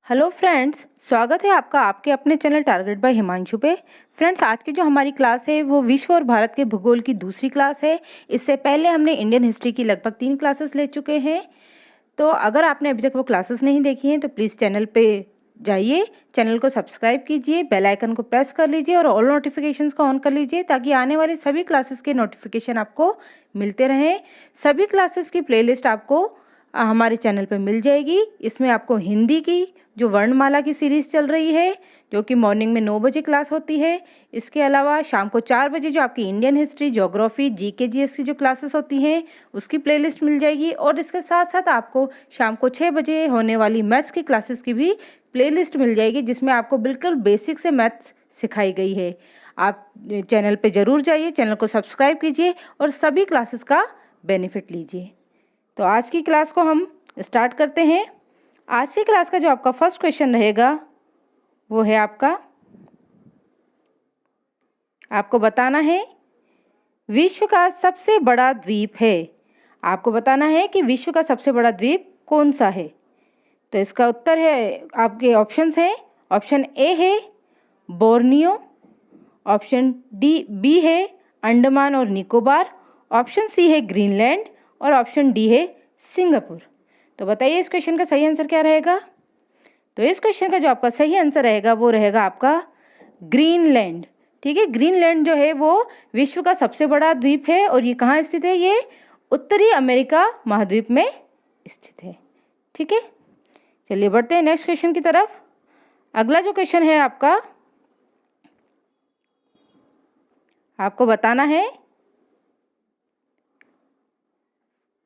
Hello friends, स्वागत है आपका आपके अपने चैनल टारगेट बाय हिमांशु पे। फ्रेंड्स, आज की जो हमारी क्लास है वो विश्व और भारत के भूगोल की दूसरी क्लास है। इससे पहले हमने इंडियन हिस्ट्री की लगभग 3 क्लासेस ले चुके हैं। तो अगर आपने अभी तक वो क्लासेस नहीं देखी हैं तो प्लीज़ चैनल पे जाइए, चैनल को सब्सक्राइब कीजिए, बेल आइकन को प्रेस कर लीजिए और ऑल नोटिफिकेशंस को ऑन कर लीजिए ताकि आने वाली सभी क्लासेस के नोटिफिकेशन आपको मिलते रहें। सभी क्लासेस की प्लेलिस्ट आपको हमारे चैनल पे मिल जाएगी। इसमें आपको हिंदी की जो वर्णमाला की सीरीज़ चल रही है जो कि मॉर्निंग में 9 बजे क्लास होती है। इसके अलावा शाम को 4 बजे जो आपकी Indian history, geography, GK GS की जो क्लासेस होती हैं उसकी प्लेलिस्ट मिल जाएगी। और इसके साथ साथ आपको शाम को 6 बजे होने वाली मैथ्स की क्लासेस की भी प्लेलिस्ट मिल जाएगी जिसमें आपको बिल्कुल बेसिक से मैथ्स सिखाई गई है। आप चैनल पे ज़रूर जाइए, चैनल को सब्सक्राइब कीजिए और सभी क्लासेस का बेनिफिट लीजिए। तो आज की क्लास को हम स्टार्ट करते हैं। आज की क्लास का जो आपका फर्स्ट क्वेश्चन रहेगा वो है आपको बताना है विश्व का सबसे बड़ा द्वीप है। आपको बताना है कि विश्व का सबसे बड़ा द्वीप कौन सा है। तो इसका उत्तर है, आपके ऑप्शंस हैं। ऑप्शन ए है बोर्नियो, ऑप्शन बी है अंडमान और निकोबार, ऑप्शन सी है ग्रीनलैंड और ऑप्शन डी है सिंगापुर। तो बताइए इस क्वेश्चन का सही आंसर क्या रहेगा। तो इस क्वेश्चन का जो आपका सही आंसर रहेगा वो रहेगा आपका ग्रीनलैंड। ठीक है, ग्रीनलैंड जो है वो विश्व का सबसे बड़ा द्वीप है और ये कहाँ स्थित है, ये उत्तरी अमेरिका महाद्वीप में स्थित है। ठीक है, चलिए बढ़ते हैं नेक्स्ट क्वेश्चन की तरफ। अगला जो क्वेश्चन है आपको बताना है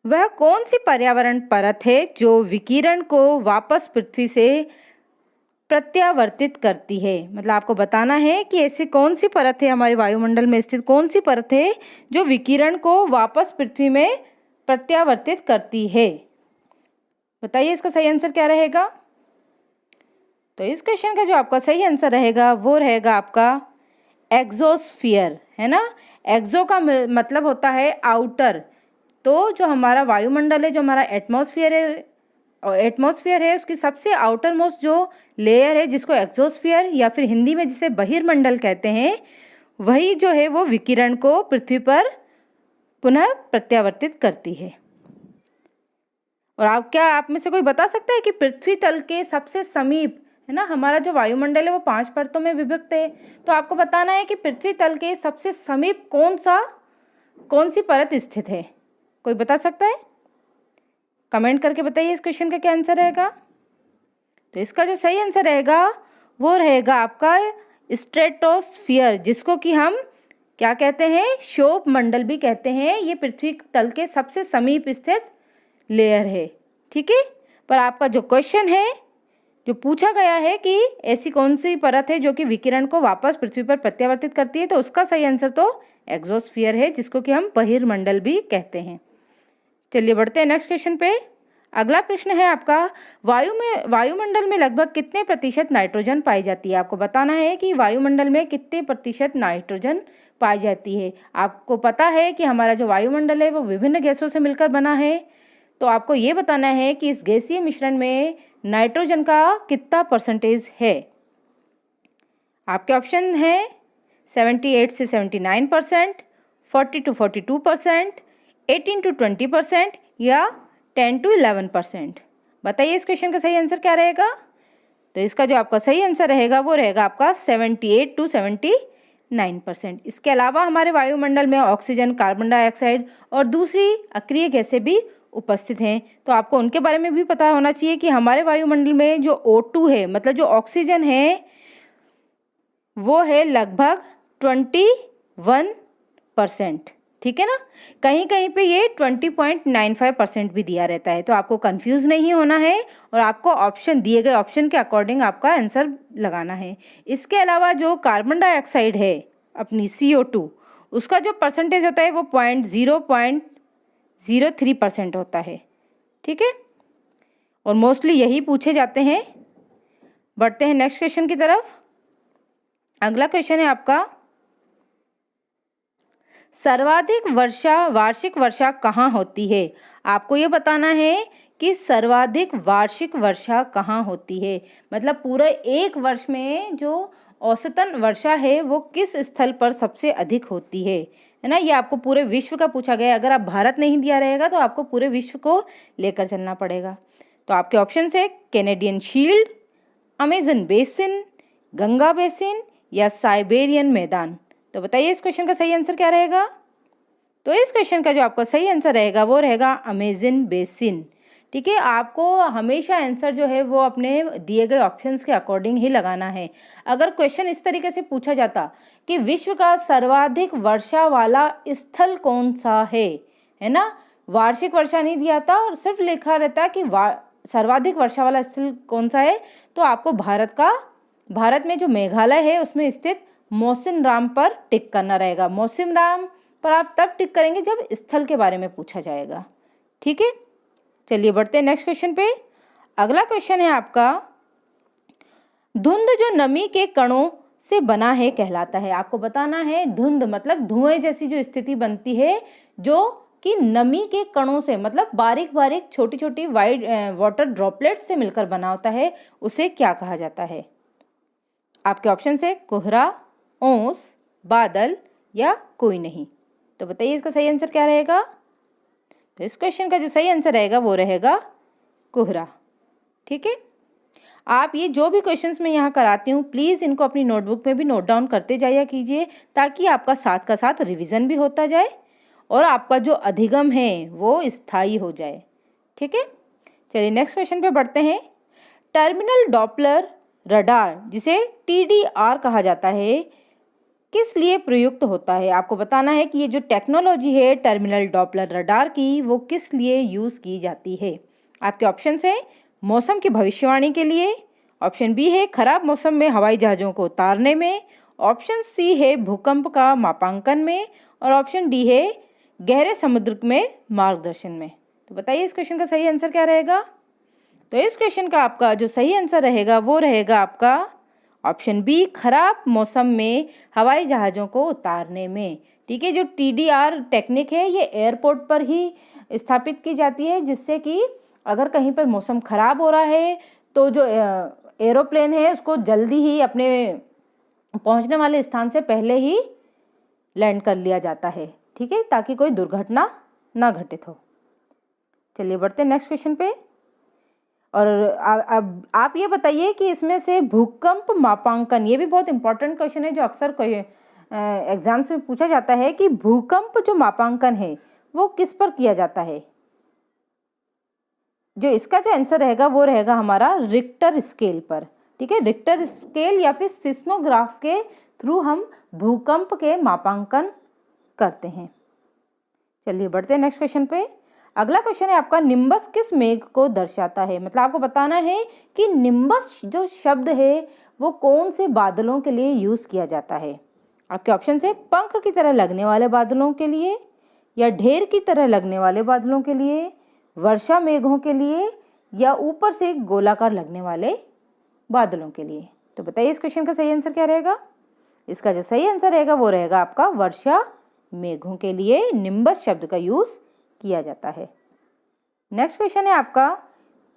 वह कौन सी पर्यावरण परत है जो विकिरण को वापस पृथ्वी से प्रत्यावर्तित करती है। मतलब आपको बताना है कि ऐसी कौन सी परत है, हमारे वायुमंडल में स्थित कौन सी परत है जो विकिरण को वापस पृथ्वी में प्रत्यावर्तित करती है। बताइए इसका सही आंसर क्या रहेगा। तो इस क्वेश्चन का जो आपका सही आंसर रहेगा वो रहेगा आपका एक्सोस्फीयर, है ना। एक्सो का मतलब होता है आउटर। तो जो हमारा वायुमंडल है, जो हमारा एटमॉस्फेयर है उसकी सबसे आउटर मोस्ट जो लेयर है जिसको एक्सोस्फीयर या फिर हिंदी में जिसे बहिर्मंडल कहते हैं, वही जो है वो विकिरण को पृथ्वी पर पुनः प्रत्यावर्तित करती है। और आप में से कोई बता सकता है कि पृथ्वी तल के सबसे समीप, है ना, हमारा जो वायुमंडल है वो 5 परतों में विभक्त है। तो आपको बताना है कि पृथ्वी तल के सबसे समीप कौन सी परत स्थित है। कोई बता सकता है? कमेंट करके बताइए इस क्वेश्चन का क्या आंसर रहेगा। तो इसका जो सही आंसर रहेगा वो रहेगा आपका स्ट्रेटोस्फियर, जिसको कि हम क्या कहते हैं, शोभ मंडल भी कहते हैं। ये पृथ्वी तल के सबसे समीप स्थित लेयर है। ठीक है, पर आपका जो क्वेश्चन है जो पूछा गया है कि ऐसी कौन सी परत है जो कि विकिरण को वापस पृथ्वी पर प्रत्यावर्तित करती है, तो उसका सही आंसर तो एक्सोस्फीयर है जिसको कि हम बहिर्मंडल भी कहते हैं। चलिए बढ़ते हैं नेक्स्ट क्वेश्चन पे। अगला प्रश्न है आपका वायुमंडल में लगभग कितने प्रतिशत नाइट्रोजन पाई जाती है। आपको बताना है कि वायुमंडल में कितने प्रतिशत नाइट्रोजन पाई जाती है। आपको पता है कि हमारा जो वायुमंडल है वो विभिन्न गैसों से मिलकर बना है। तो आपको ये बताना है कि इस गैसीय मिश्रण में नाइट्रोजन का कितना परसेंटेज है। आपके ऑप्शन है 78 से 79%, 40 to 42%, 18 to 20% या 10 to 11%। बताइए इस क्वेश्चन का सही आंसर क्या रहेगा। तो इसका जो आपका सही आंसर रहेगा वो रहेगा आपका 78 to 79%। इसके अलावा हमारे वायुमंडल में ऑक्सीजन, कार्बन डाइऑक्साइड और दूसरी अक्रिय गैसें भी उपस्थित हैं। तो आपको उनके बारे में भी पता होना चाहिए कि हमारे वायुमंडल में जो O2 है, मतलब जो ऑक्सीजन है, वो है लगभग 21%। ठीक है ना, कहीं कहीं पे ये 20.95% भी दिया रहता है। तो आपको कंफ्यूज नहीं होना है और आपको दिए गए ऑप्शन के अकॉर्डिंग आपका आंसर लगाना है। इसके अलावा जो कार्बन डाइऑक्साइड है अपनी CO2, उसका जो परसेंटेज होता है वो 0.03% होता है। ठीक है, और मोस्टली यही पूछे जाते हैं। बढ़ते हैं नेक्स्ट क्वेश्चन की तरफ। अगला क्वेश्चन है आपका सर्वाधिक वार्षिक वर्षा कहाँ होती है। आपको ये बताना है कि सर्वाधिक वार्षिक वर्षा कहाँ होती है, मतलब पूरे एक वर्ष में जो औसतन वर्षा है वो किस स्थल पर सबसे अधिक होती है ना। ये आपको पूरे विश्व का पूछा गया है। अगर आप भारत नहीं दिया रहेगा तो आपको पूरे विश्व को लेकर चलना पड़ेगा। तो आपके ऑप्शन है Canadian shield, Amazon basin, Ganga basin या साइबेरियन मैदान। तो बताइए इस क्वेश्चन का सही आंसर क्या रहेगा। तो इस क्वेश्चन का जो आपका सही आंसर रहेगा वो रहेगा अमेजन बेसिन। ठीक है, आपको हमेशा आंसर जो है वो अपने दिए गए ऑप्शंस के अकॉर्डिंग ही लगाना है। अगर क्वेश्चन इस तरीके से पूछा जाता कि विश्व का सर्वाधिक वर्षा वाला स्थल कौन सा है ना, वार्षिक वर्षा नहीं दिया था और सिर्फ लिखा रहता कि सर्वाधिक वर्षा वाला स्थल कौन सा है, तो आपको भारत में जो मेघालय है उसमें स्थित मौसिनराम पर टिक करना रहेगा। मौसिनराम पर आप तब टिक करेंगे जब स्थल के बारे में पूछा जाएगा। ठीक है, चलिए बढ़ते हैं नेक्स्ट क्वेश्चन पे। अगला क्वेश्चन है आपका, धुंध जो नमी के कणों से बना है कहलाता है। आपको बताना है धुंध मतलब धुएं जैसी जो स्थिति बनती है जो कि नमी के कणों से, मतलब बारीक बारीक छोटी छोटी वाइट वाटर ड्रॉपलेट से मिलकर बना होता है, उसे क्या कहा जाता है। आपके ऑप्शन है कोहरा, ओस, बादल या कोई नहीं। तो बताइए इसका सही आंसर क्या रहेगा। तो इस क्वेश्चन का जो सही आंसर रहेगा वो रहेगा कोहरा। ठीक है, आप ये जो भी क्वेश्चंस मैं यहाँ कराती हूँ प्लीज़ इनको अपनी नोटबुक में भी नोट डाउन करते जाया कीजिए, ताकि आपका साथ का साथ रिवीजन भी होता जाए और आपका जो अधिगम है वो स्थायी हो जाए। ठीक है, चलिए नेक्स्ट क्वेश्चन पे बढ़ते हैं। टर्मिनल डॉपलर रडार, जिसे TDR कहा जाता है, किस लिए प्रयुक्त होता है। आपको बताना है कि ये जो टेक्नोलॉजी है टर्मिनल डॉपलर रडार की वो किस लिए यूज़ की जाती है। आपके ऑप्शन है मौसम की भविष्यवाणी के लिए, ऑप्शन बी है खराब मौसम में हवाई जहाज़ों को उतारने में, ऑप्शन सी है भूकंप का मापांकन में और ऑप्शन डी है गहरे समुद्र में मार्गदर्शन में। तो बताइए इस क्वेश्चन का सही आंसर क्या रहेगा। तो इस क्वेश्चन का आपका जो सही आंसर रहेगा वो रहेगा आपका ऑप्शन बी, खराब मौसम में हवाई जहाज़ों को उतारने में। ठीक है, जो TDR टेक्निक है ये एयरपोर्ट पर ही स्थापित की जाती है, जिससे कि अगर कहीं पर मौसम खराब हो रहा है तो जो एरोप्लेन है उसको जल्दी ही अपने पहुंचने वाले स्थान से पहले ही लैंड कर लिया जाता है। ठीक है, ताकि कोई दुर्घटना ना घटित हो। चलिए बढ़ते हैं नेक्स्ट क्वेश्चन पे। और अब आप ये बताइए कि इसमें से भूकंप मापांकन, ये भी बहुत इंपॉर्टेंट क्वेश्चन है जो अक्सर कोई एग्जाम्स में पूछा जाता है कि भूकंप जो मापांकन है वो किस पर किया जाता है। जो इसका जो आंसर रहेगा वो रहेगा हमारा रिक्टर स्केल पर। ठीक है, रिक्टर स्केल या फिर सिस्मोग्राफ के थ्रू हम भूकंप के मापांकन करते हैं। चलिए बढ़ते हैं नेक्स्ट क्वेश्चन पे। अगला क्वेश्चन है आपका, निम्बस किस मेघ को दर्शाता है। मतलब आपको बताना है कि निम्बस जो शब्द है वो कौन से बादलों के लिए यूज किया जाता है। आपके ऑप्शन है पंख की तरह लगने वाले बादलों के लिए, या ढेर की तरह लगने वाले बादलों के लिए, वर्षा मेघों के लिए, या ऊपर से गोलाकार लगने वाले बादलों के लिए। तो बताइए इस क्वेश्चन का सही आंसर क्या रहेगा। इसका जो सही आंसर रहेगा वो रहेगा आपका वर्षा मेघों के लिए निम्बस शब्द का यूज किया जाता है। नेक्स्ट क्वेश्चन है आपका,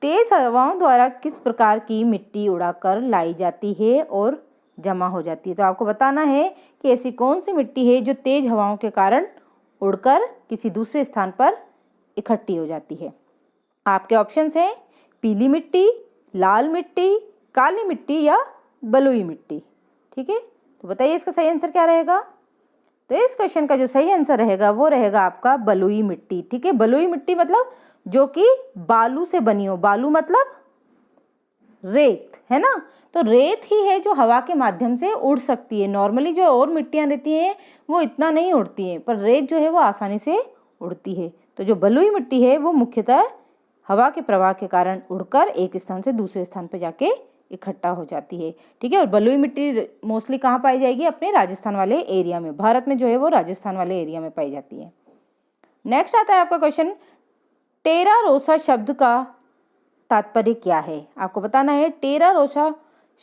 तेज हवाओं द्वारा किस प्रकार की मिट्टी उड़ाकर लाई जाती है और जमा हो जाती है। तो आपको बताना है कि ऐसी कौन सी मिट्टी है जो तेज हवाओं के कारण उड़कर किसी दूसरे स्थान पर इकट्ठी हो जाती है। आपके ऑप्शंस हैं पीली मिट्टी, लाल मिट्टी, काली मिट्टी या बलुई मिट्टी। ठीक है, तो बताइए इसका सही आंसर क्या रहेगा। तो इस क्वेश्चन का जो सही आंसर रहेगा वो रहेगा आपका बलुई मिट्टी। ठीक है, बलुई मिट्टी मतलब जो कि बालू से बनी हो। बालू मतलब रेत, है ना। तो रेत ही है जो हवा के माध्यम से उड़ सकती है। नॉर्मली जो और मिट्टियां रहती हैं वो इतना नहीं उड़ती हैं, पर रेत जो है वो आसानी से उड़ती है। तो जो बलुई मिट्टी है वो मुख्यतः हवा के प्रवाह के कारण उड़कर एक स्थान से दूसरे स्थान पर जाके इकट्ठा हो जाती है। ठीक है, और बलुई मिट्टी मोस्टली कहाँ पाई जाएगी, अपने राजस्थान वाले एरिया में। भारत में जो है वो राजस्थान वाले एरिया में पाई जाती है। नेक्स्ट आता है आपका क्वेश्चन, टेरा रोसा शब्द का तात्पर्य क्या है। आपको बताना है टेरा रोसा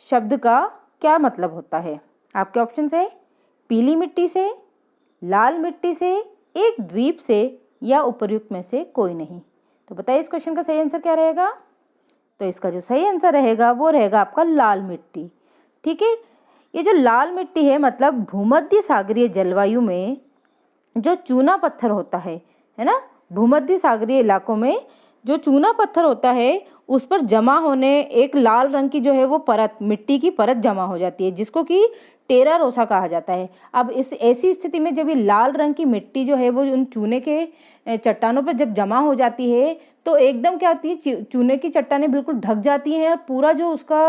शब्द का क्या मतलब होता है। आपके ऑप्शन है पीली मिट्टी से, लाल मिट्टी से, एक द्वीप से या उपर्युक्त में से कोई नहीं। तो बताइए इस क्वेश्चन का सही आंसर क्या रहेगा। तो इसका जो सही आंसर रहेगा वो रहेगा आपका लाल मिट्टी। ठीक है, ये जो लाल मिट्टी है मतलब भूमध्य सागरीय जलवायु में जो चूना पत्थर होता है ना, भूमध्य सागरीय इलाकों में जो चूना पत्थर होता है उस पर जमा होने एक लाल रंग की जो है वो परत, मिट्टी की परत जमा हो जाती है, जिसको कि टेरा रोसा कहा जाता है। अब इस ऐसी स्थिति में जब ये लाल रंग की मिट्टी जो है वो उन चूने के चट्टानों पर जब जमा हो जाती है तो एकदम क्या होती है, चूने की चट्टानें बिल्कुल ढक जाती हैं और पूरा जो उसका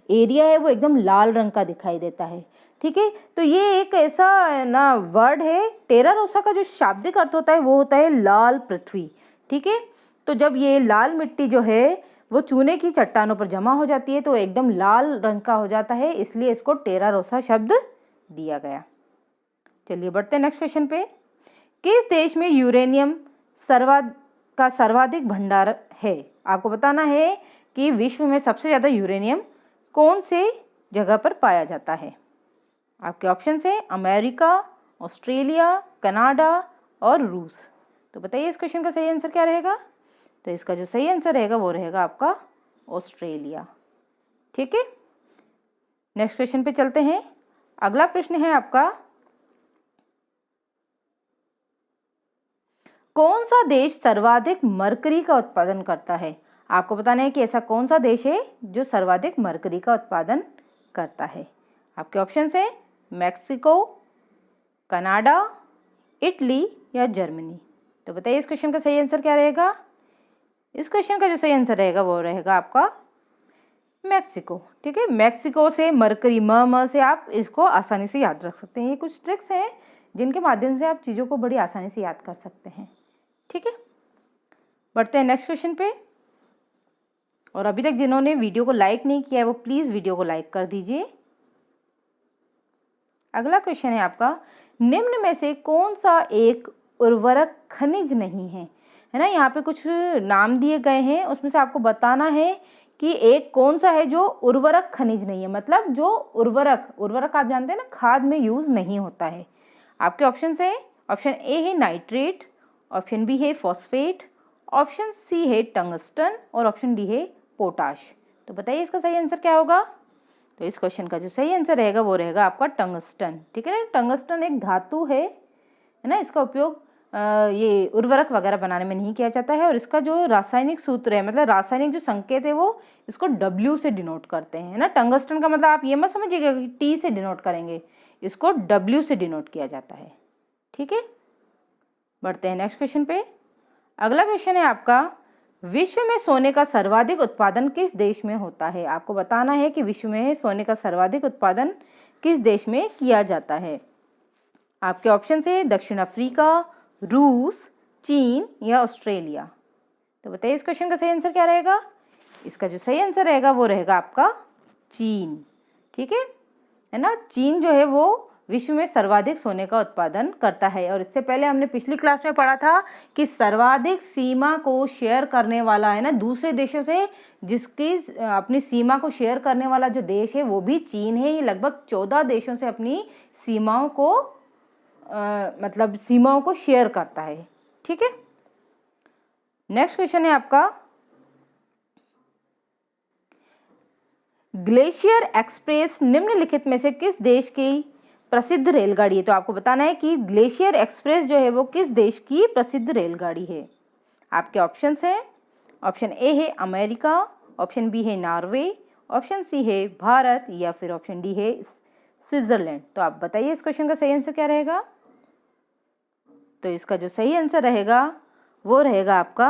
एरिया है वो एकदम लाल रंग का दिखाई देता है। ठीक है, तो ये एक ऐसा ना वर्ड है, टेरा रोसा का जो शाब्दिक अर्थ होता है वो होता है लाल पृथ्वी। ठीक है, तो जब ये लाल मिट्टी जो है वो चूने की चट्टानों पर जमा हो जाती है तो एकदम लाल रंग का हो जाता है, इसलिए इसको टेरा रोसा शब्द दिया गया। चलिए बढ़ते हैं नेक्स्ट क्वेश्चन पे। किस देश में यूरेनियम का सर्वाधिक भंडार है। आपको बताना है कि विश्व में सबसे ज़्यादा यूरेनियम कौन से जगह पर पाया जाता है। आपके ऑप्शन है अमेरिका, ऑस्ट्रेलिया, कनाडा और रूस। तो बताइए इस क्वेश्चन का सही आंसर क्या रहेगा। तो इसका जो सही आंसर रहेगा वो रहेगा आपका ऑस्ट्रेलिया। ठीक है, नेक्स्ट क्वेश्चन पे चलते हैं। अगला प्रश्न है आपका, कौन सा देश सर्वाधिक मरकरी का उत्पादन करता है। आपको बताना है कि ऐसा कौन सा देश है जो सर्वाधिक मरकरी का उत्पादन करता है। आपके ऑप्शन है मैक्सिको, कनाडा, इटली या जर्मनी। तो बताइए इस क्वेश्चन का सही आंसर क्या रहेगा। इस क्वेश्चन का जो सही आंसर रहेगा वो रहेगा आपका मैक्सिको। ठीक है, मैक्सिको से मरकरी, म से आप इसको आसानी से याद रख सकते हैं। ये कुछ ट्रिक्स हैं जिनके माध्यम से आप चीज़ों को बड़ी आसानी से याद कर सकते हैं। ठीक है, बढ़ते हैं नेक्स्ट क्वेश्चन पे। और अभी तक जिन्होंने वीडियो को लाइक नहीं किया है वो प्लीज़ वीडियो को लाइक कर दीजिए। अगला क्वेश्चन है आपका, निम्न में से कौन सा एक उर्वरक खनिज नहीं है। है ना, यहाँ पे कुछ नाम दिए गए हैं, उसमें से आपको बताना है कि एक कौन सा है जो उर्वरक खनिज नहीं है। मतलब जो उर्वरक आप जानते हैं ना, खाद में यूज नहीं होता है। आपके ऑप्शन है, ऑप्शन ए है नाइट्रेट, ऑप्शन बी है फॉस्फेट, ऑप्शन सी है टंगस्टन और ऑप्शन डी है पोटाश। तो बताइए इसका सही आंसर क्या होगा। तो इस क्वेश्चन का जो सही आंसर रहेगा वो रहेगा आपका टंगस्टन। ठीक है ना, टंगस्टन एक धातु है ना, इसका उपयोग ये उर्वरक वगैरह बनाने में नहीं किया जाता है। और इसका जो रासायनिक सूत्र है, मतलब रासायनिक जो संकेत है वो इसको W से डिनोट करते हैं। है ना, टंगस्टन का मतलब आप ये मत समझिएगा कि T से डिनोट करेंगे, इसको W से डिनोट किया जाता है। ठीक है, बढ़ते हैं नेक्स्ट क्वेश्चन पे। अगला क्वेश्चन है आपका, विश्व में सोने का सर्वाधिक उत्पादन किस देश में होता है। आपको बताना है कि विश्व में सोने का सर्वाधिक उत्पादन किस देश में किया जाता है। आपके ऑप्शन है दक्षिण अफ्रीका, रूस, चीन या ऑस्ट्रेलिया। तो बताइए इस क्वेश्चन का सही आंसर क्या रहेगा। इसका जो सही आंसर रहेगा वो रहेगा आपका चीन। ठीक है ना, चीन जो है वो विश्व में सर्वाधिक सोने का उत्पादन करता है। और इससे पहले हमने पिछली क्लास में पढ़ा था कि सर्वाधिक सीमा को शेयर करने वाला, है ना, दूसरे देशों से जिसकी अपनी सीमा को शेयर करने वाला जो देश है वो भी चीन है। ये लगभग 14 देशों से अपनी सीमाओं को मतलब सीमाओं को शेयर करता है। ठीक है, नेक्स्ट क्वेश्चन है आपका, ग्लेशियर एक्सप्रेस निम्नलिखित में से किस देश की प्रसिद्ध रेलगाड़ी है। तो आपको बताना है कि ग्लेशियर एक्सप्रेस जो है वो किस देश की प्रसिद्ध रेलगाड़ी है। आपके ऑप्शंस हैं, ऑप्शन ए है अमेरिका, ऑप्शन बी है नॉर्वे, ऑप्शन सी है भारत या फिर ऑप्शन डी है स्विट्जरलैंड। तो आप बताइए इस क्वेश्चन का सही आंसर क्या रहेगा। तो इसका जो सही आंसर रहेगा वो रहेगा आपका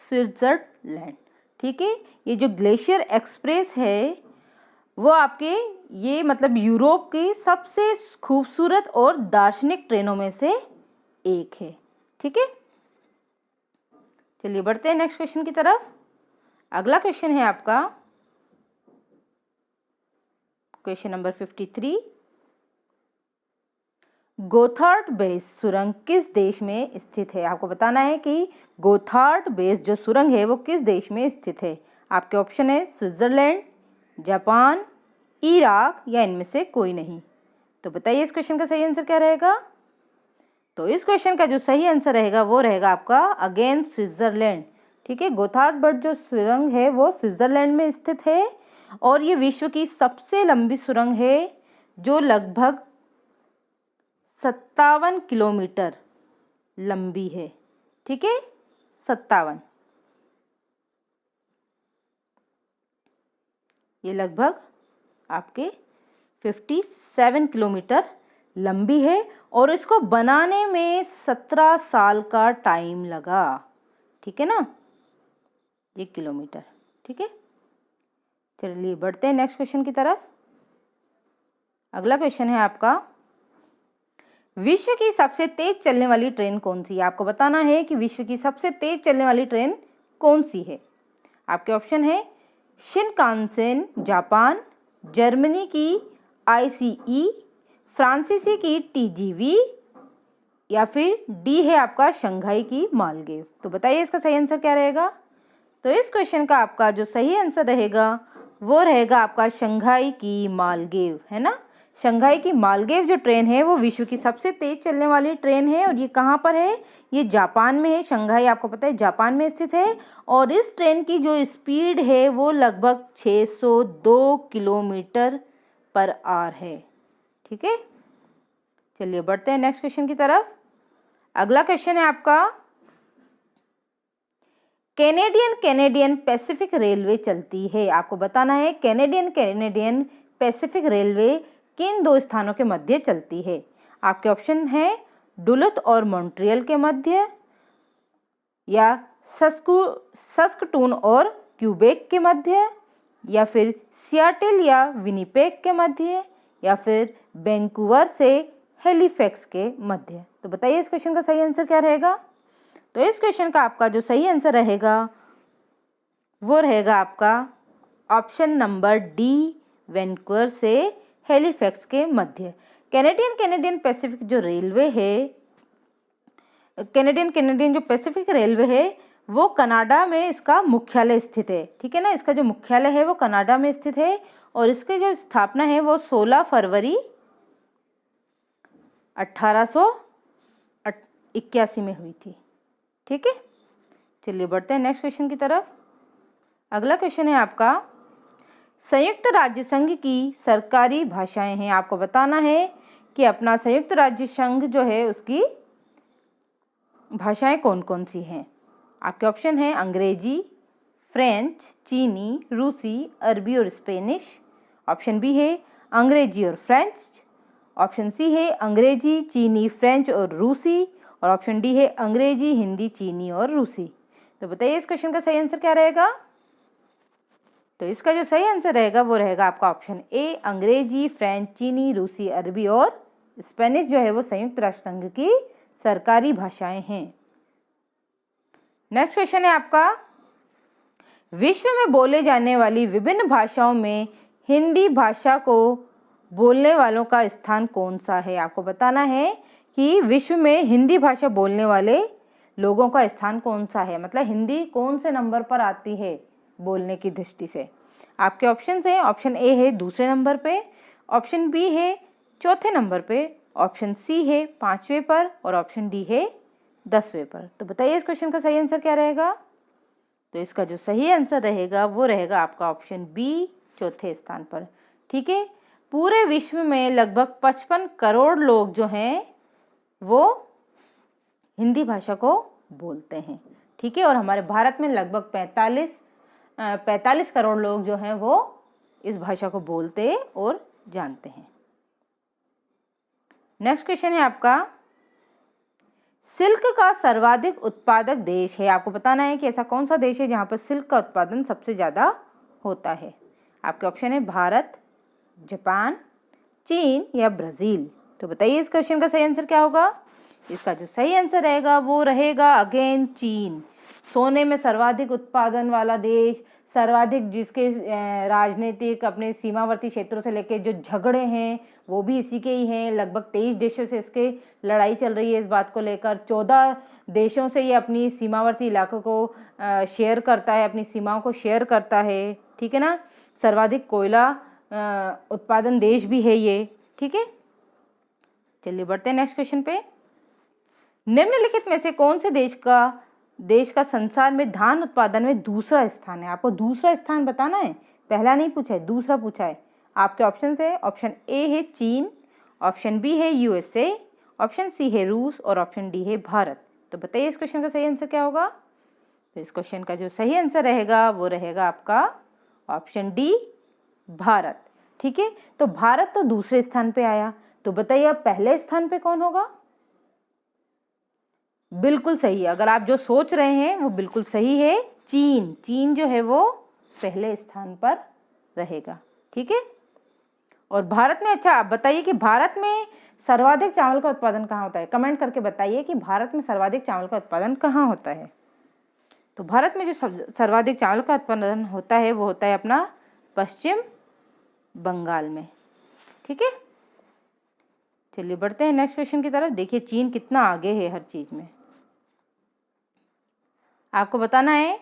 स्विट्जरलैंड। ठीक है, ये जो ग्लेशियर एक्सप्रेस है वो आपके ये मतलब यूरोप की सबसे खूबसूरत और दार्शनिक ट्रेनों में से एक है। ठीक है, चलिए बढ़ते हैं नेक्स्ट क्वेश्चन की तरफ। अगला क्वेश्चन है आपका क्वेश्चन नंबर 53, गोथार्ड बेस सुरंग किस देश में स्थित है। आपको बताना है कि गोथार्ड बेस जो सुरंग है वो किस देश में स्थित है। आपके ऑप्शन है स्विट्जरलैंड, जापान, इराक या इनमें से कोई नहीं। तो बताइए इस क्वेश्चन का सही आंसर क्या रहेगा। तो इस क्वेश्चन का जो सही आंसर रहेगा वो रहेगा आपका अगेन स्विट्जरलैंड। ठीक है। गोथार्ड जो सुरंग है वो स्विट्जरलैंड में स्थित है और ये विश्व की सबसे लंबी सुरंग है जो लगभग 57 किलोमीटर लंबी है। ठीक है, 57। ये लगभग आपके 57 किलोमीटर लंबी है और इसको बनाने में 17 साल का टाइम लगा। ठीक है ना, ये किलोमीटर। ठीक है, चलिए बढ़ते हैं नेक्स्ट क्वेश्चन की तरफ। अगला क्वेश्चन है आपका, विश्व की सबसे तेज चलने वाली ट्रेन कौन सी है? आपको बताना है कि विश्व की सबसे तेज चलने वाली ट्रेन कौन सी है। आपके ऑप्शन है शिनकानसेन जापान, जर्मनी की आईसीई, फ्रांसीसी की टीजीवी या फिर डी है आपका शंघाई की मालगांव। तो बताइए इसका सही आंसर क्या रहेगा। तो इस क्वेश्चन का आपका जो सही आंसर रहेगा वो रहेगा आपका शंघाई की मालगांव, है ना। शंघाई की मालगांव जो ट्रेन है वो विश्व की सबसे तेज चलने वाली ट्रेन है और ये कहाँ पर है? ये जापान में है। शंघाई आपको पता है जापान में स्थित है और इस ट्रेन की जो स्पीड है वो लगभग 602 किलोमीटर पर आवर है। ठीक है, चलिए बढ़ते हैं नेक्स्ट क्वेश्चन की तरफ। अगला क्वेश्चन है आपका, कैनेडियन पैसिफिक रेलवे चलती है। आपको बताना है कैनेडियन पैसिफिक रेलवे किन दो स्थानों के मध्य चलती है। आपके ऑप्शन है डुलुथ और मॉन्ट्रियल के मध्य, या सस्कटून और क्यूबेक के मध्य, या फिर सियाटल या विनिपेग के मध्य, या फिर वैंकूवर से हैलिफैक्स के मध्य। तो बताइए इस क्वेश्चन का सही आंसर क्या रहेगा। तो इस क्वेश्चन का आपका जो सही आंसर रहेगा वो रहेगा आपका ऑप्शन नंबर डी, वैंकूवर से हैलिफैक्स के मध्य। कैनेडियन पैसिफिक जो रेलवे है, कैनेडियन जो पैसिफिक रेलवे है वो कनाडा में इसका मुख्यालय स्थित है। ठीक है ना, इसका जो मुख्यालय है वो कनाडा में स्थित है और इसकी जो स्थापना है वो 16 फरवरी 1881 में हुई थी। ठीक है, चलिए बढ़ते हैं नेक्स्ट क्वेश्चन की तरफ। अगला क्वेश्चन है आपका, संयुक्त राज्य संघ की सरकारी भाषाएं हैं। आपको बताना है कि अपना संयुक्त राज्य संघ जो है उसकी भाषाएं कौन कौन सी हैं। आपके ऑप्शन है अंग्रेजी, फ्रेंच, चीनी, रूसी, अरबी और स्पेनिश। ऑप्शन बी है अंग्रेजी और फ्रेंच, ऑप्शन सी है अंग्रेजी, चीनी, फ्रेंच और रूसी, और ऑप्शन डी है अंग्रेजी, हिंदी, चीनी और रूसी। तो बताइए इस क्वेश्चन का सही आंसर क्या रहेगा। तो इसका जो सही आंसर रहेगा वो रहेगा आपका ऑप्शन ए, अंग्रेजी, फ्रेंच, चीनी, रूसी, अरबी और स्पेनिश जो है वो संयुक्त राष्ट्र संघ की सरकारी भाषाएं हैं। नेक्स्ट क्वेश्चन है आपका, विश्व में बोले जाने वाली विभिन्न भाषाओं में हिंदी भाषा को बोलने वालों का स्थान कौन सा है। आपको बताना है कि विश्व में हिंदी भाषा बोलने वाले लोगों का स्थान कौन सा है, मतलब हिंदी कौन से नंबर पर आती है बोलने की दृष्टि से। आपके ऑप्शन है, ऑप्शन ए है दूसरे नंबर पे, ऑप्शन बी है चौथे नंबर पे, ऑप्शन सी है 5वें पर और ऑप्शन डी है 10वें पर। तो बताइए इस क्वेश्चन का सही आंसर क्या रहेगा। तो इसका जो सही आंसर रहेगा वो रहेगा आपका ऑप्शन बी, चौथे स्थान पर। ठीक है, पूरे विश्व में लगभग 55 करोड़ लोग जो हैं वो हिंदी भाषा को बोलते हैं। ठीक है, और हमारे भारत में लगभग 45 करोड़ लोग जो हैं वो इस भाषा को बोलते और जानते हैं। नेक्स्ट क्वेश्चन है आपका, सिल्क का सर्वाधिक उत्पादक देश है। आपको बताना है कि ऐसा कौन सा देश है जहाँ पर सिल्क का उत्पादन सबसे ज़्यादा होता है। आपके ऑप्शन है भारत, जापान, चीन या ब्राज़ील। तो बताइए इस क्वेश्चन का सही आंसर क्या होगा। इसका जो सही आंसर रहेगा वो रहेगा अगेन चीन। सोने में सर्वाधिक उत्पादन वाला देश, सर्वाधिक जिसके राजनीतिक अपने सीमावर्ती क्षेत्रों से लेकर जो झगड़े हैं वो भी इसी के ही हैं। लगभग 23 देशों से इसके लड़ाई चल रही है इस बात को लेकर। 14 देशों से ये अपनी सीमावर्ती इलाकों को शेयर करता है, अपनी सीमाओं को शेयर करता है। ठीक है ना, सर्वाधिक कोयला उत्पादन देश भी है ये। ठीक है, चलिए बढ़ते हैं नेक्स्ट क्वेश्चन पे। निम्नलिखित में से कौन से देश का देश का संसार में धान उत्पादन में दूसरा स्थान है? आपको दूसरा स्थान बताना है, पहला नहीं पूछा है, दूसरा पूछा है। आपके ऑप्शन है, ऑप्शन ए है चीन, ऑप्शन बी है यूएसए, ऑप्शन सी है रूस और ऑप्शन डी है भारत। तो बताइए इस क्वेश्चन का सही आंसर क्या होगा? तो इस क्वेश्चन का जो सही आंसर रहेगा वो रहेगा आपका ऑप्शन डी, भारत। ठीक है, तो भारत तो दूसरे स्थान पे आया, तो बताइए अब पहले स्थान पे कौन होगा? बिल्कुल सही है, अगर आप जो सोच रहे हैं वो बिल्कुल सही है, चीन। चीन जो है वो पहले स्थान पर रहेगा। ठीक है, और भारत में, अच्छा आप बताइए कि भारत में सर्वाधिक चावल का उत्पादन कहाँ होता है? कमेंट करके बताइए कि भारत में सर्वाधिक चावल का उत्पादन कहाँ होता है। तो भारत में जो सर्वाधिक चावल का उत्पादन होता है वो होता है अपना पश्चिम बंगाल में। ठीक है, चलिए बढ़ते हैं नेक्स्ट क्वेश्चन की तरफ। देखिए चीन कितना आगे है हर चीज में। आपको बताना है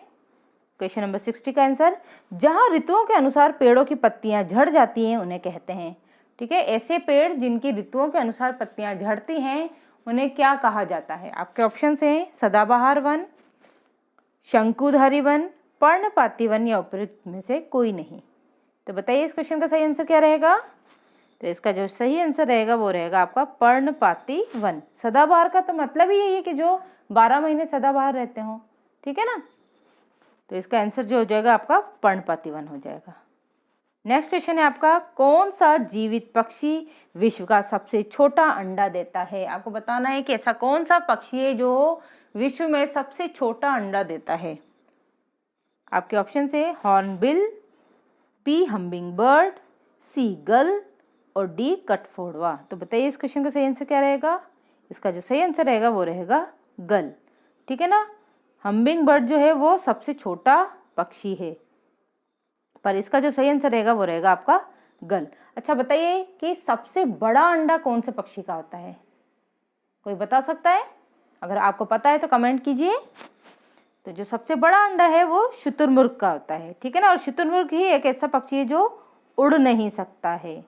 क्वेश्चन नंबर 60 का आंसर। जहां ऋतुओं के अनुसार पेड़ों की पत्तियां झड़ जाती हैं उन्हें कहते हैं। ठीक है, ऐसे पेड़ जिनकी ऋतुओं के अनुसार पत्तियां झड़ती हैं उन्हें क्या कहा जाता है? आपके ऑप्शन हैं सदाबहार वन, शंकुधारी वन, पर्णपाती वन या उपयुक्त में से कोई नहीं। तो बताइए इस क्वेश्चन का सही आंसर क्या रहेगा? तो इसका जो सही आंसर रहेगा वो रहेगा आपका पर्णपाती वन। सदाबहार का तो मतलब ही यही है कि जो 12 महीने सदाबहार रहते हो। ठीक है ना, तो इसका आंसर जो हो जाएगा आपका पर्णपाती वन हो जाएगा। नेक्स्ट क्वेश्चन है आपका, कौन सा जीवित पक्षी विश्व का सबसे छोटा अंडा देता है? आपको बताना है कि ऐसा कौन सा पक्षी है जो विश्व में सबसे छोटा अंडा देता है। आपके ऑप्शन है हॉर्नबिल, बी हम्बिंग बर्ड, सी गल और डी कठफोड़वा। तो बताइए इस क्वेश्चन का सही आंसर क्या रहेगा? इसका जो सही आंसर रहेगा वो रहेगा गल। ठीक है ना, हम्बिंग बर्ड जो है वो सबसे छोटा पक्षी है, पर इसका जो सही आंसर रहेगा वो रहेगा आपका गल। अच्छा बताइए कि सबसे बड़ा अंडा कौन से पक्षी का होता है? कोई बता सकता है? अगर आपको पता है तो कमेंट कीजिए। तो जो सबसे बड़ा अंडा है वो शुतुरमुर्ग का होता है। ठीक है ना, और शुतुरमुर्ग ही एक ऐसा पक्षी है जो उड़ नहीं सकता है।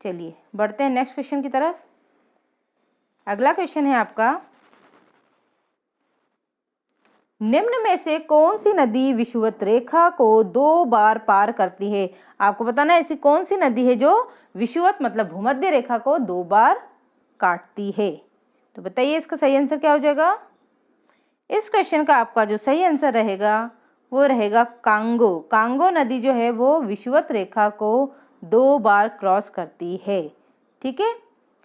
चलिए बढ़ते हैं नेक्स्ट क्वेश्चन की तरफ। अगला क्वेश्चन है आपका, निम्न में से कौन सी नदी विषुवत रेखा को 2 बार पार करती है? आपको बताना है ऐसी कौन सी नदी है जो विषुवत मतलब भूमध्य रेखा को 2 बार काटती है। तो बताइए इसका सही आंसर क्या हो जाएगा? इस क्वेश्चन का आपका जो सही आंसर रहेगा वो रहेगा कांगो। कांगो नदी जो है वो विषुवत रेखा को 2 बार क्रॉस करती है। ठीक है,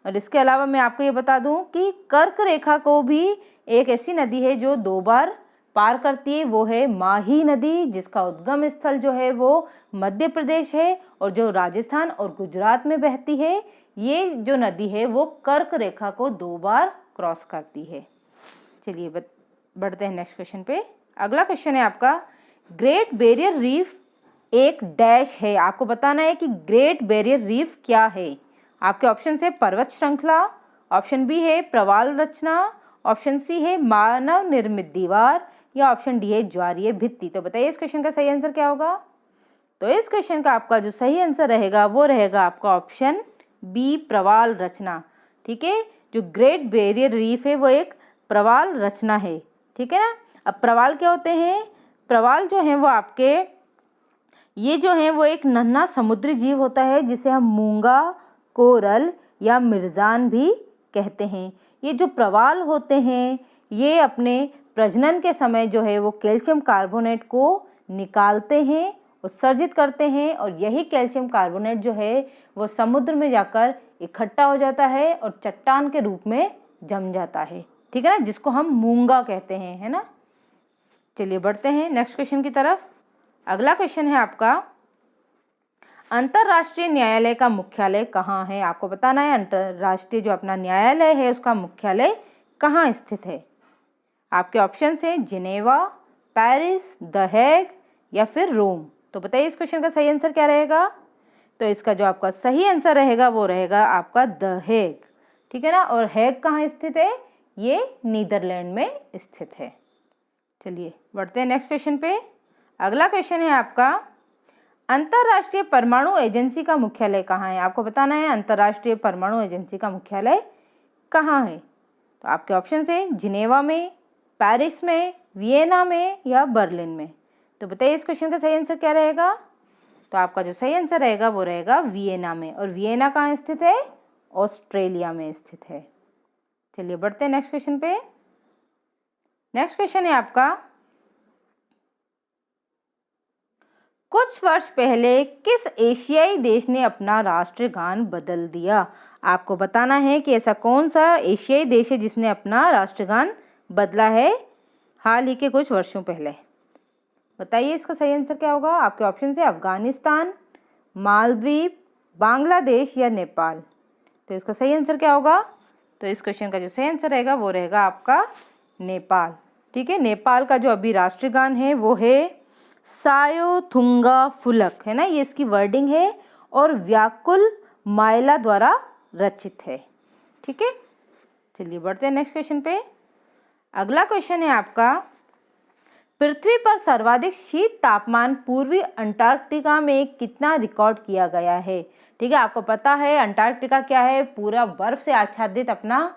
और इसके अलावा मैं आपको ये बता दूं कि कर्क रेखा को भी एक ऐसी नदी है जो 2 बार पार करती है, वो है माही नदी, जिसका उद्गम स्थल जो है वो मध्य प्रदेश है और जो राजस्थान और गुजरात में बहती है। ये जो नदी है वो कर्क रेखा को 2 बार क्रॉस करती है। चलिए बढ़ते हैं नेक्स्ट क्वेश्चन पे। अगला क्वेश्चन है आपका, ग्रेट बैरियर रीफ एक डैश है। आपको बताना है कि ग्रेट बैरियर रीफ क्या है। आपके ऑप्शन है पर्वत श्रृंखला, ऑप्शन बी है प्रवाल रचना, ऑप्शन सी है मानव निर्मित दीवार या ऑप्शन डी है ज्वारीय भित्ति। तो बताइए इस क्वेश्चन का सही आंसर क्या होगा? तो इस क्वेश्चन का आपका जो सही आंसर रहेगा वो रहेगा आपका ऑप्शन बी प्रवाल रचना। ठीक है, जो ग्रेट बैरियर रीफ है वो एक प्रवाल रचना है। ठीक है ना, अब प्रवाल क्या होते हैं? प्रवाल जो है वो आपके ये जो है वो एक नन्हा समुद्री जीव होता है जिसे हम मूंगा, कोरल या मिर्जान भी कहते हैं। ये जो प्रवाल होते हैं ये अपने प्रजनन के समय जो है वो कैल्शियम कार्बोनेट को निकालते हैं, उत्सर्जित करते हैं, और यही कैल्शियम कार्बोनेट जो है वो समुद्र में जाकर इकट्ठा हो जाता है और चट्टान के रूप में जम जाता है। ठीक है ना, जिसको हम मूंगा कहते हैं, है ना। चलिए बढ़ते हैं नेक्स्ट क्वेश्चन की तरफ। अगला क्वेश्चन है आपका, अंतर्राष्ट्रीय न्यायालय का मुख्यालय कहाँ है? आपको बताना है अंतर्राष्ट्रीय जो अपना न्यायालय है उसका मुख्यालय कहाँ स्थित है। आपके ऑप्शन हैं जिनेवा, पेरिस, द हेग या फिर रोम। तो बताइए इस क्वेश्चन का सही आंसर क्या रहेगा? तो इसका जो आपका सही आंसर रहेगा वो रहेगा आपका द हेग। ठीक है ना, और हेग कहाँ स्थित है? ये नीदरलैंड में स्थित है। चलिए बढ़ते हैं नेक्स्ट क्वेश्चन पे। अगला क्वेश्चन है आपका, अंतर्राष्ट्रीय परमाणु एजेंसी का मुख्यालय कहाँ है? आपको बताना है अंतर्राष्ट्रीय परमाणु एजेंसी का मुख्यालय कहाँ है। तो आपके ऑप्शन है जिनेवा में, पेरिस में, वियना में या बर्लिन में? तो बताइए इस क्वेश्चन का सही आंसर क्या रहेगा? तो आपका जो सही आंसर रहेगा वो रहेगा वियना में। और वियना कहाँ स्थित है? ऑस्ट्रेलिया में स्थित है। चलिए बढ़ते हैं नेक्स्ट क्वेश्चन पे। नेक्स्ट क्वेश्चन है आपका, कुछ वर्ष पहले किस एशियाई देश ने अपना राष्ट्रगान बदल दिया? आपको बताना है कि ऐसा कौन सा एशियाई देश है जिसने अपना राष्ट्रगान बदला है हाल ही के कुछ वर्षों पहले। बताइए इसका सही आंसर क्या होगा? आपके ऑप्शन है अफगानिस्तान, मालदीव, बांग्लादेश या नेपाल। तो इसका सही आंसर क्या होगा? तो इस क्वेश्चन का जो सही आंसर रहेगा वो रहेगा आपका नेपाल। ठीक है, नेपाल का जो अभी राष्ट्रगान है वो है सायोथुंगा फुलक, है ना, ये इसकी वर्डिंग है और व्याकुल मायला द्वारा रचित है। ठीक है, चलिए बढ़ते हैं नेक्स्ट क्वेश्चन पे। अगला क्वेश्चन है आपका, पृथ्वी पर सर्वाधिक शीत तापमान पूर्वी अंटार्कटिका में कितना रिकॉर्ड किया गया है? ठीक है, आपको पता है अंटार्कटिका क्या है? पूरा बर्फ से आच्छादित अपना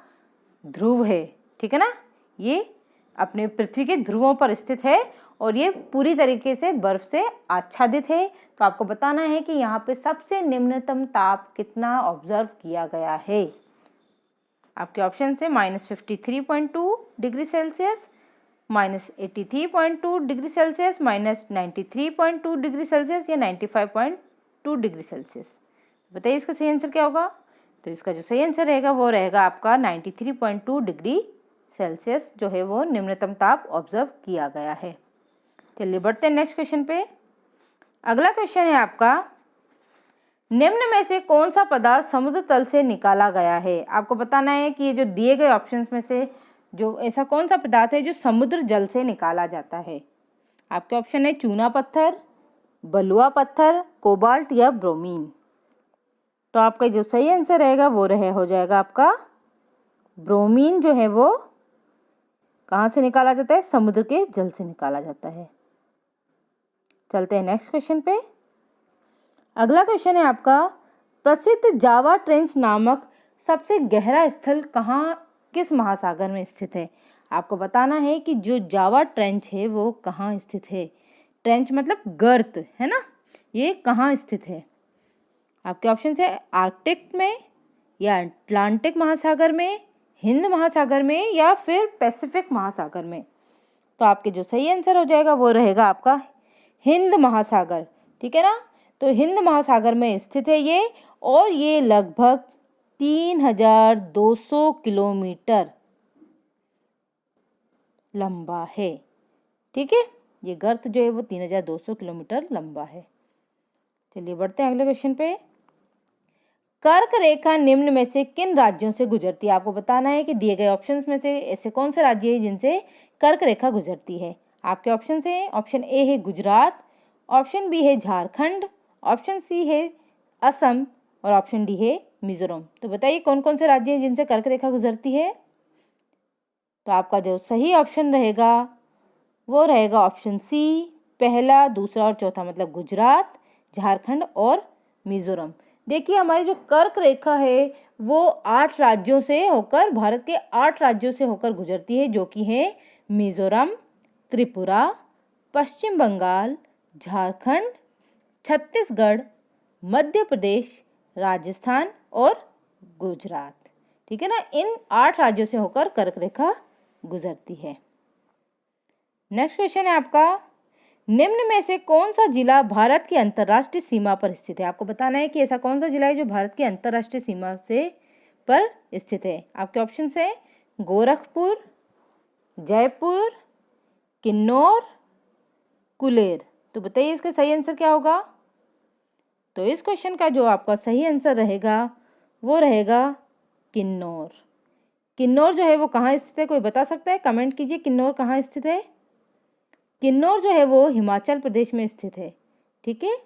ध्रुव है। ठीक है ना, ये अपने पृथ्वी के ध्रुवों पर स्थित है और ये पूरी तरीके से बर्फ से आच्छादित है। तो आपको बताना है कि यहाँ पे सबसे निम्नतम ताप कितना ऑब्जर्व किया गया है। आपके ऑप्शन से -53.2 degree Celsius, -83.2 degree Celsius, -93.2 degree Celsius या 95.2 डिग्री सेल्सियस। बताइए इसका सही आंसर क्या होगा? तो इसका जो सही आंसर रहेगा वो रहेगा आपका 93.2 डिग्री सेल्सियस जो है वो निम्नतम ताप ऑब्जर्व किया गया है। चलिए बढ़ते हैं नेक्स्ट क्वेश्चन पे। अगला क्वेश्चन है आपका, निम्न में से कौन सा पदार्थ समुद्र तल से निकाला गया है? आपको बताना है कि ये जो दिए गए ऑप्शंस में से जो ऐसा कौन सा पदार्थ है जो समुद्र जल से निकाला जाता है। आपके ऑप्शन है चूना पत्थर, बलुआ पत्थर, कोबाल्ट या ब्रोमीन। तो आपका जो सही आंसर रहेगा वो हो जाएगा आपका ब्रोमीन जो है वो कहाँ से निकाला जाता है? समुद्र के जल से निकाला जाता है। चलते हैं नेक्स्ट क्वेश्चन पे। अगला क्वेश्चन है आपका, प्रसिद्ध जावा ट्रेंच नामक सबसे गहरा स्थल किस महासागर में स्थित है? आपको बताना है कि जो जावा ट्रेंच है वो कहाँ स्थित है। ट्रेंच मतलब गर्त, है ना, ये कहाँ स्थित है? आपके ऑप्शन है आर्कटिक में या अटलांटिक महासागर में, हिंद महासागर में या फिर पैसिफिक महासागर में। तो आपके जो सही आंसर हो जाएगा वो रहेगा आपका हिंद महासागर। ठीक है ना, तो हिंद महासागर में स्थित है ये और ये लगभग 3200 किलोमीटर लंबा है। ठीक है, ये गर्त जो है वो 3200 किलोमीटर लंबा है। चलिए बढ़ते हैं अगले क्वेश्चन पे। कर्क रेखा निम्न में से किन राज्यों से गुजरती है? आपको बताना है कि दिए गए ऑप्शंस में से ऐसे कौन से राज्य है जिनसे कर्क रेखा गुजरती है। आपके ऑप्शन है, ऑप्शन ए है गुजरात, ऑप्शन बी है झारखंड, ऑप्शन सी है असम और ऑप्शन डी है मिजोरम। तो बताइए कौन कौन से राज्य हैं जिनसे कर्क रेखा गुजरती है। तो आपका जो सही ऑप्शन रहेगा वो रहेगा ऑप्शन सी, पहला, दूसरा और चौथा, मतलब गुजरात, झारखंड और मिजोरम। देखिए हमारी जो कर्क रेखा है वो 8 राज्यों से होकर, भारत के 8 राज्यों से होकर गुजरती है, जो कि है मिजोरम, त्रिपुरा, पश्चिम बंगाल, झारखंड, छत्तीसगढ़, मध्य प्रदेश, राजस्थान और गुजरात। ठीक है ना, इन 8 राज्यों से होकर कर्क रेखा गुजरती है। नेक्स्ट क्वेश्चन है आपका, निम्न में से कौन सा जिला भारत की अंतर्राष्ट्रीय सीमा पर स्थित है? आपको बताना है कि ऐसा कौन सा जिला है जो भारत की अंतर्राष्ट्रीय सीमा से पर स्थित है। आपके ऑप्शन है गोरखपुर, जयपुर, किन्नौर, कुलेर। तो बताइए इसका सही आंसर क्या होगा। तो इस क्वेश्चन का जो आपका सही आंसर रहेगा वो रहेगा किन्नौर। किन्नौर जो है वो कहाँ स्थित है, कोई बता सकता है? कमेंट कीजिए किन्नौर कहाँ स्थित है। किन्नौर जो है वो हिमाचल प्रदेश में स्थित है। ठीक है,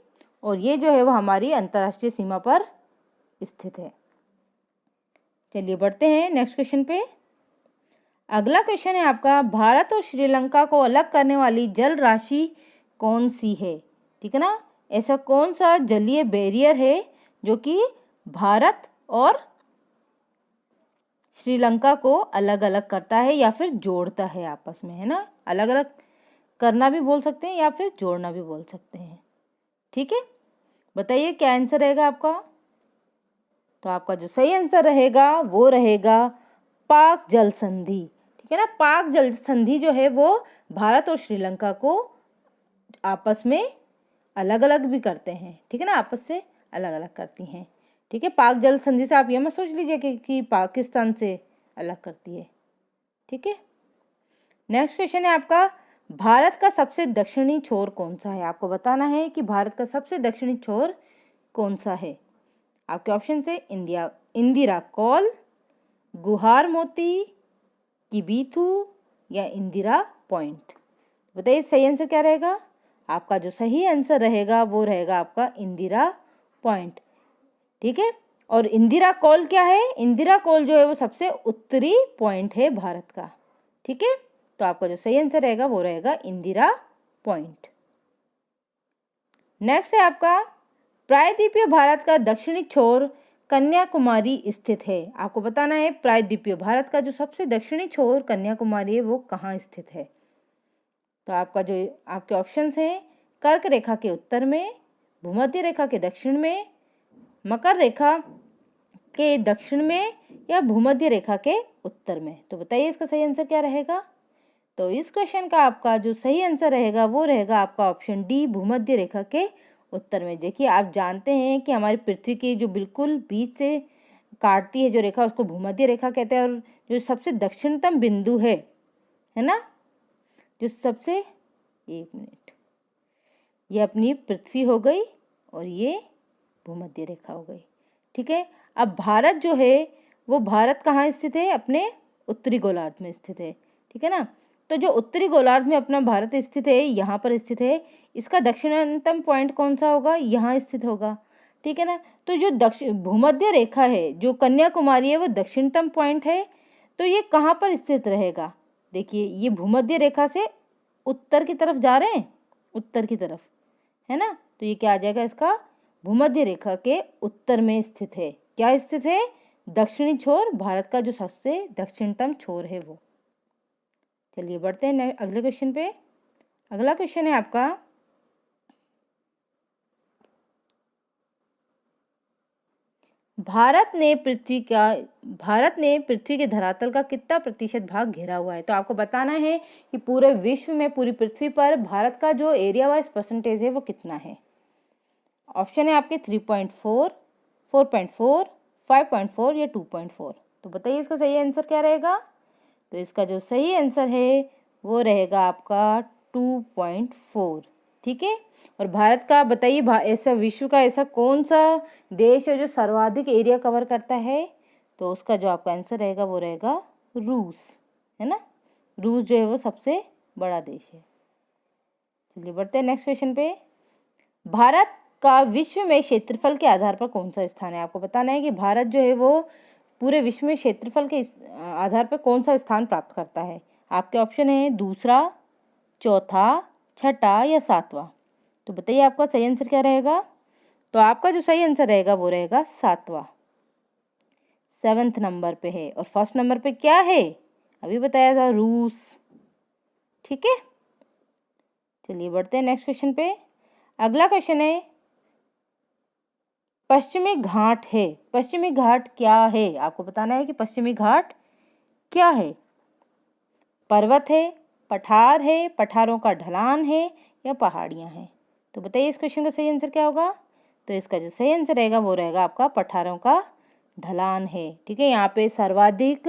और ये जो है वो हमारी अंतर्राष्ट्रीय सीमा पर स्थित है। चलिए बढ़ते हैं नेक्स्ट क्वेश्चन पे। अगला क्वेश्चन है आपका, भारत और श्रीलंका को अलग करने वाली जल राशि कौन सी है? ठीक है ना, ऐसा कौन सा जलीय बैरियर है जो कि भारत और श्रीलंका को अलग अलग करता है या फिर जोड़ता है आपस में, है ना, अलग अलग करना भी बोल सकते हैं या फिर जोड़ना भी बोल सकते हैं। ठीक है, बताइए क्या आंसर रहेगा आपका। तो आपका जो सही आंसर रहेगा वो रहेगा पाक जल संधि। ठीक है ना, पाक जल संधि जो है वो भारत और श्रीलंका को आपस में अलग अलग भी करते हैं। ठीक है ना, आपस से अलग अलग करती हैं। ठीक है, पाक जल संधि से आप ये मत सोच लीजिए कि पाकिस्तान से अलग करती है। ठीक है, नेक्स्ट क्वेश्चन है आपका, भारत का सबसे दक्षिणी छोर कौन सा है। आपको बताना है कि भारत का सबसे दक्षिणी छोर कौन सा है। आपके ऑप्शन है इंदिरा कौल, गुहार मोती, किबीथू या इंदिरा पॉइंट। बताइए सही आंसर क्या रहेगा। आपका जो सही आंसर रहेगा वो रहेगा आपका इंदिरा पॉइंट। ठीक है, और इंदिरा कौल क्या है, इंदिरा कौल जो है वो सबसे उत्तरी पॉइंट है भारत का। ठीक है, तो आपका जो सही आंसर रहेगा वो रहेगा इंदिरा पॉइंट। नेक्स्ट है आपका, प्रायद्वीपीय भारत का दक्षिणी छोर कन्याकुमारी स्थित है। आपको बताना है प्रायद्वीपीय भारत का जो सबसे दक्षिणी छोर कन्याकुमारी है वो कहाँ स्थित है। तो आपका जो आपके ऑप्शंस हैं, कर्क रेखा के उत्तर में, भूमध्य रेखा के दक्षिण में, मकर रेखा के दक्षिण में या भूमध्य रेखा के उत्तर में। तो बताइए इसका सही आंसर क्या रहेगा। तो इस क्वेश्चन का आपका जो सही आंसर रहेगा वो रहेगा आपका ऑप्शन डी, भूमध्य रेखा के उत्तर में। देखिए आप जानते हैं कि हमारी पृथ्वी की जो बिल्कुल बीच से काटती है जो रेखा उसको भूमध्य रेखा कहते हैं, और जो सबसे दक्षिणतम बिंदु है ना, जो सबसे, एक मिनट, ये अपनी पृथ्वी हो गई और ये भूमध्य रेखा हो गई। ठीक है, अब भारत जो है वो भारत कहाँ स्थित है, अपने उत्तरी गोलार्ध में स्थित है। ठीक है ना, तो जो उत्तरी गोलार्ध में अपना भारत स्थित है, यहाँ पर स्थित है, इसका दक्षिणतम पॉइंट कौन सा होगा, यहाँ स्थित होगा। ठीक है ना, तो जो भूमध्य रेखा है, जो कन्याकुमारी है वो दक्षिणतम पॉइंट है, तो ये कहाँ पर स्थित रहेगा। देखिए ये भूमध्य रेखा से उत्तर की तरफ जा रहे हैं, उत्तर की तरफ, है ना, तो ये क्या आ जाएगा, इसका भूमध्य रेखा के उत्तर में स्थित है। क्या स्थित है, दक्षिणी छोर, भारत का जो सबसे दक्षिणतम छोर है वो। चलिए बढ़ते हैं अगले क्वेश्चन पे। अगला क्वेश्चन है आपका, भारत ने पृथ्वी के धरातल का कितना प्रतिशत भाग घेरा हुआ है। तो आपको बताना है कि पूरे विश्व में, पूरी पृथ्वी पर भारत का जो एरिया वाइज परसेंटेज है वो कितना है। ऑप्शन है आपके 3.4, 4.4, 5.4 या 2.4। तो बताइए इसका सही आंसर क्या रहेगा। तो इसका जो सही आंसर है वो रहेगा आपका 2.4। ठीक है, और भारत का बताइए ऐसा विश्व का ऐसा कौन सा देश है जो सर्वाधिक एरिया कवर करता है। तो उसका जो आपका आंसर रहेगा वो रहेगा रूस, है ना, रूस जो है वो सबसे बड़ा देश है। चलिए बढ़ते हैं नेक्स्ट क्वेश्चन पे। भारत का विश्व में क्षेत्रफल के आधार पर कौन सा स्थान है। आपको बताना है कि भारत जो है वो पूरे विश्व में क्षेत्रफल के आधार पर कौन सा स्थान प्राप्त करता है। आपके ऑप्शन है दूसरा, चौथा, छठा या सातवां। तो बताइए आपका सही आंसर क्या रहेगा। तो आपका जो सही आंसर रहेगा वो रहेगा सातवां, 7th नंबर पे है। और फर्स्ट नंबर पे क्या है, अभी बताया था, रूस। ठीक है, चलिए बढ़ते हैं नेक्स्ट क्वेश्चन पे। अगला क्वेश्चन है, पश्चिमी घाट है, पश्चिमी घाट क्या है। आपको बताना है कि पश्चिमी घाट क्या है। पर्वत है, पठार है, पठारों का ढलान है या पहाड़ियाँ हैं। तो बताइए इस क्वेश्चन का सही आंसर क्या होगा। तो इसका जो सही आंसर रहेगा वो रहेगा आपका पठारों का ढलान है। ठीक है, यहाँ पे सर्वाधिक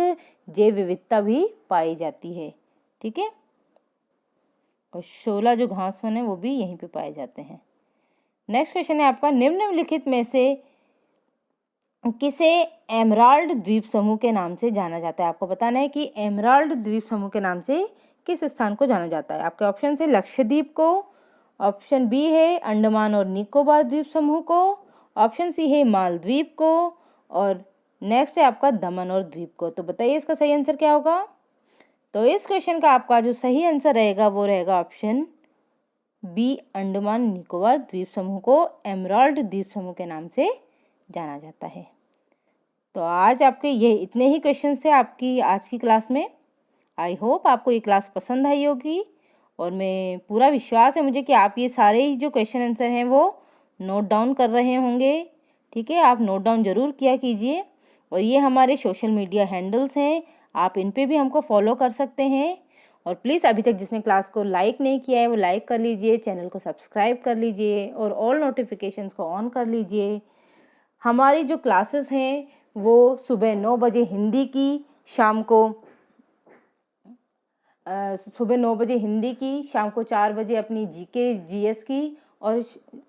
जैव विविधता भी पाई जाती है। ठीक है, और 16 जो घास वन है वो भी यहीं पे पाए जाते हैं। नेक्स्ट क्वेश्चन है आपका, निम्नलिखित में से किसे एमराल्ड द्वीप समूह के नाम से जाना जाता है। आपको बताना है कि एमराल्ड द्वीप समूह के नाम से किस स्थान को जाना जाता है। आपके ऑप्शन है लक्षद्वीप को, ऑप्शन बी है अंडमान और निकोबार द्वीप समूह को, ऑप्शन सी है मालद्वीप को, और नेक्स्ट है आपका दमन और द्वीप को। तो बताइए इसका सही आंसर क्या होगा। तो इस क्वेश्चन का आपका जो सही आंसर रहेगा वो रहेगा ऑप्शन बी, अंडमान निकोबार द्वीप समूह को एमराल्ड द्वीप समूह के नाम से जाना जाता है। तो आज आपके ये इतने ही क्वेश्चन थे आपकी आज की क्लास में। आई होप आपको ये क्लास पसंद आई होगी और मैं पूरा विश्वास है मुझे कि आप ये सारे ही जो क्वेश्चन आंसर हैं वो नोट डाउन कर रहे होंगे। ठीक है, आप नोट डाउन ज़रूर किया कीजिए। और ये हमारे सोशल मीडिया हैंडल्स हैं, आप इन पे भी हमको फॉलो कर सकते हैं। और प्लीज़ अभी तक जिसने क्लास को लाइक नहीं किया है वो लाइक कर लीजिए, चैनल को सब्सक्राइब कर लीजिए और ऑल नोटिफिकेशंस को ऑन कर लीजिए। हमारी जो क्लासेस हैं वो सुबह 9 बजे हिंदी की, शाम को सुबह 9 बजे हिंदी की, शाम को 4 बजे अपनी जीके जीएस की और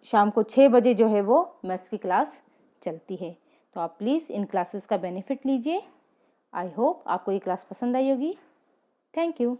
शाम को 6 बजे जो है वो मैथ्स की क्लास चलती है। तो आप प्लीज़ इन क्लासेस का बेनिफिट लीजिए। आई होप आपको ये क्लास पसंद आई होगी। Thank you.